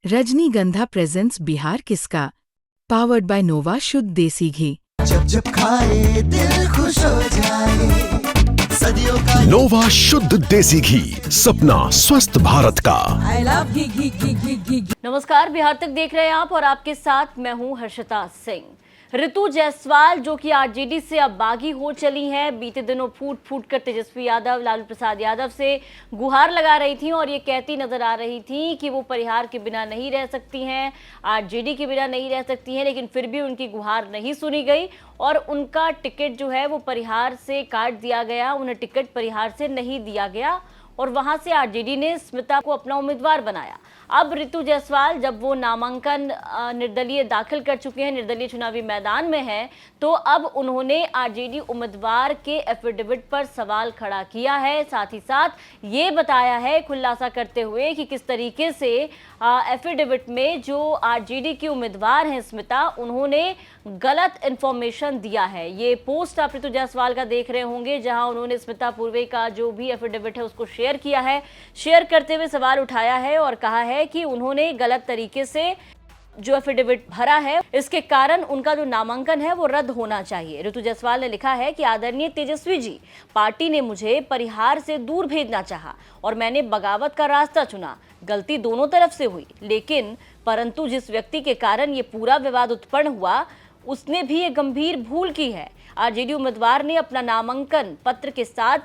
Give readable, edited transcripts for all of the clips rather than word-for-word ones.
रजनीगंधा प्रेजेंट्स बिहार किसका, powered by नोवा शुद्ध देसी घी। जब जब खाए दिल खुश हो जाए, सदियों का नोवा शुद्ध देसी घी, सपना स्वस्थ भारत का। I love घी घी घी घी घी। नमस्कार, बिहार तक देख रहे हैं आप और आपके साथ मैं हूं हर्षिता सिंह। ऋतु जायसवाल जो कि आरजेडी से अब बागी हो चली हैं, बीते दिनों फूट फूट कर तेजस्वी यादव, लालू प्रसाद यादव से गुहार लगा रही थी और ये कहती नजर आ रही थी कि वो परिहार के बिना नहीं रह सकती हैं, आरजेडी के बिना नहीं रह सकती हैं, लेकिन फिर भी उनकी गुहार नहीं सुनी गई और उनका टिकट जो है वो परिहार से काट दिया गया, उन्हें टिकट परिहार से नहीं दिया गया और वहां से आरजेडी ने स्मिता को अपना उम्मीदवार बनाया। अब ऋतु जायसवाल जब वो नामांकन निर्दलीय दाखिल कर चुके हैं, निर्दलीय चुनावी मैदान में हैं, तो अब उन्होंने आरजेडी उम्मीदवार के एफिडेविट पर सवाल खड़ा किया है। साथ ही साथ ये बताया है, खुलासा करते हुए, कि किस तरीके से एफिडेविट में जो आरजेडी के उम्मीदवार हैं स्मिता, उन्होंने गलत इंफॉर्मेशन दिया है। ये पोस्ट आप ऋतु जायसवाल का देख रहे होंगे, जहां उन्होंने स्मिता पूर्वे का जो भी एफिडेविट है उसको शेयर किया है। शेयर करते हुए सवाल उठाया है और कहा है कि उन्होंने गलत तरीके से जो एफिडेविट भरा है, इसके कारण उनका जो नामांकन है वो रद्द होना चाहिए। ऋतु जायसवाल ने लिखा है कि आदरणीय तेजस्वी जी, पार्टी ने मुझे परिहार से दूर भेजना चाहा और मैंने बगावत का रास्ता चुना। गलती दोनों तरफ से हुई, लेकिन परंतु जिस व्यक्ति के कारण ये पूरा विवाद उत्पन्न हुआ उसने भी एक गंभीर भूल की है। आरजेडी उम्मीदवार ने अपना नामांकन पत्र के साथ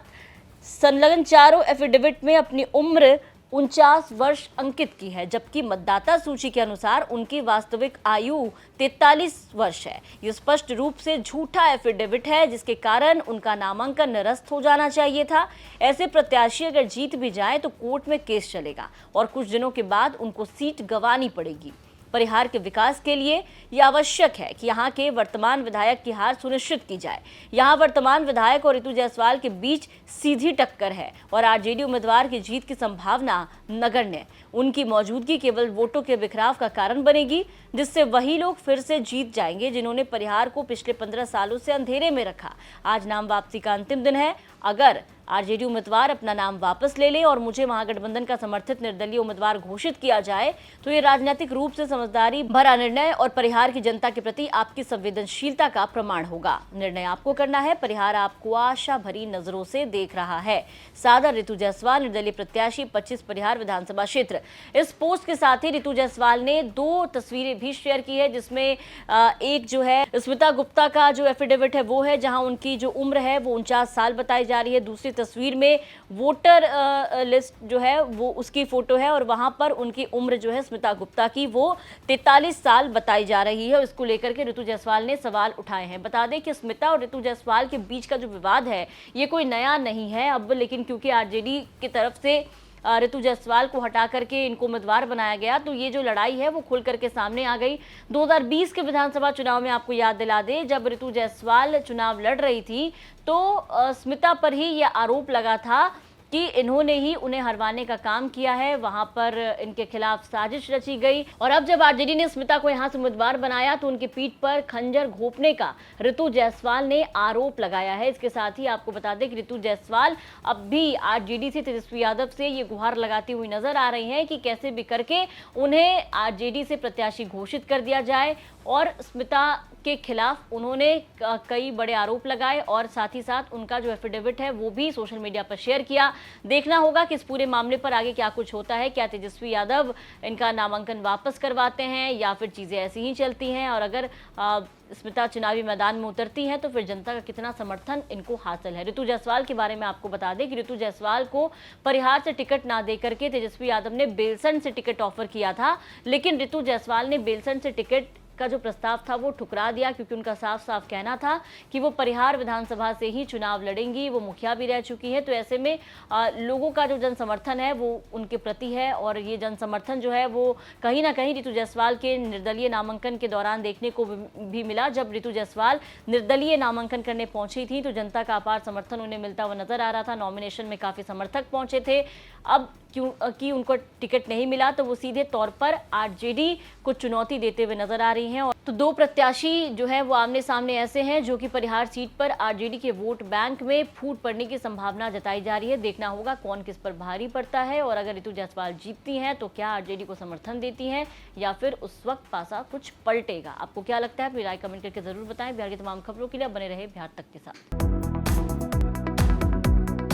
संलग्न चारों एफिडेविट में अपनी उम्र 49 वर्ष अंकित की है, जबकि मतदाता सूची के अनुसार उनकी वास्तविक आयु 43 वर्ष है। ये स्पष्ट रूप से झूठा एफिडेविट है, जिसके कारण उनका नामांकन निरस्त हो जाना चाहिए था। ऐसे प्रत्याशी अगर जीत भी जाए तो कोर्ट में केस चलेगा और कुछ दिनों के बाद उनको सीट गंवानी पड़ेगी। परिहार के विकास के लिए यह आवश्यक है कि यहाँ के वर्तमान विधायक की हार सुनिश्चित की जाए। यहाँ वर्तमान विधायक और ऋतु जायसवाल के बीच सीधी टक्कर है और आरजेडी उम्मीदवार की जीत की संभावना नगण्य। उनकी मौजूदगी केवल वोटों के बिखराव का कारण बनेगी, जिससे वही लोग फिर से जीत जाएंगे जिन्होंने परिहार को पिछले 15 सालों से अंधेरे में रखा। आज नाम वापसी का अंतिम दिन है। अगर आरजेडी उम्मीदवार अपना नाम वापस ले ले और मुझे महागठबंधन का समर्थित निर्दलीय उम्मीदवार घोषित किया जाए तो ये राजनीतिक रूप से समझदारी भरा निर्णय और परिहार की जनता के प्रति आपकी संवेदनशीलता का प्रमाण होगा। निर्णय आपको करना है, परिहार आपको आशा भरी नजरों से देख रहा है। सादर ऋतु जायसवाल, निर्दलीय प्रत्याशी, 25 परिहार विधानसभा क्षेत्र। इस पोस्ट के साथ ही ऋतु जायसवाल ने 2 तस्वीरें भी शेयर की है, जिसमें एक जो है स्मिता गुप्ता का जो एफिडेविट है वो है, जहां उनकी जो उम्र है वो 49 साल बताई जा रही है। दूसरी तस्वीर में वोटर लिस्ट जो है वो उसकी फोटो है और वहां पर उनकी उम्र जो है स्मिता गुप्ता की वो 43 साल बताई जा रही है। इसको लेकर के ऋतु जायसवाल ने सवाल उठाए हैं। बता दें कि स्मिता और ऋतु जायसवाल के बीच का जो विवाद है ये कोई नया नहीं है अब, लेकिन क्योंकि आरजेडी की तरफ से ऋतु जायसवाल को हटा करके इनको उम्मीदवार बनाया गया, तो ये जो लड़ाई है वो खुल करके सामने आ गई। 2020 के विधानसभा चुनाव में आपको याद दिला दे, जब ऋतु जायसवाल चुनाव लड़ रही थी तो स्मिता पर ही यह आरोप लगा था कि इन्होंने ही उन्हें हरवाने का काम किया है, वहां पर इनके खिलाफ साजिश रची गई। और अब जब आरजेडी ने स्मिता को यहां से उम्मीदवार बनाया तो उनकी पीठ पर खंजर घोंपने का ऋतु जायसवाल ने आरोप लगाया है। इसके साथ ही आपको बता दें कि ऋतु जायसवाल अब भी आरजेडी से, तेजस्वी यादव से ये गुहार लगाती हुई नजर आ रही हैं कि कैसे भी करके उन्हें आरजेडी से प्रत्याशी घोषित कर दिया जाए और स्मिता के खिलाफ उन्होंने कई बड़े आरोप लगाए और साथ ही साथ उनका जो एफिडेविट है वो भी सोशल मीडिया पर शेयर किया। देखना होगा कि इस पूरे मामले पर आगे क्या कुछ होता है। क्या तेजस्वी यादव इनका नामांकन वापस करवाते हैं या फिर चीज़ें ऐसी ही चलती हैं, और अगर स्मिता चुनावी मैदान में उतरती हैं तो फिर जनता का कितना समर्थन इनको हासिल है। ऋतु जायसवाल के बारे में आपको बता दें कि ऋतु जायसवाल को परिहार से टिकट ना दे करके तेजस्वी यादव ने बेलसंड से टिकट ऑफर किया था, लेकिन ऋतु जायसवाल ने बेलसंड से टिकट का जो प्रस्ताव था वो ठुकरा दिया, क्योंकि उनका साफ साफ कहना था कि वो परिहार विधानसभा से ही चुनाव लड़ेंगी। वो मुखिया भी रह चुकी है, तो ऐसे में लोगों का जो जन समर्थन है वो उनके प्रति है और ये जन समर्थन जो है वो कहीं ना कहीं ऋतु जायसवाल के निर्दलीय नामांकन के दौरान देखने को भी मिला। जब ऋतु जायसवाल निर्दलीय नामांकन करने पहुंची थी तो जनता का अपार समर्थन उन्हें मिलता हुआ नजर आ रहा था। नॉमिनेशन में काफी समर्थक पहुंचे थे। अब क्योंकि उनको टिकट नहीं मिला तो वो सीधे तौर पर आरजेडी को चुनौती देते हुए नजर आ रही हैं। और तो दो प्रत्याशी जो है वो आमने सामने ऐसे हैं जो कि परिहार सीट पर आरजेडी के वोट बैंक में फूट पड़ने की संभावना जताई जा रही है। देखना होगा कौन किस पर भारी पड़ता है और अगर रितु जायसवाल जीतती हैं तो क्या आरजेडी को समर्थन देती हैं या फिर उस वक्त पासा कुछ पलटेगा। आपको क्या लगता है? अपनी राय कमेंट करके जरूर बताएं। बिहार की तमाम खबरों के लिए बने रहे बिहार तक के साथ।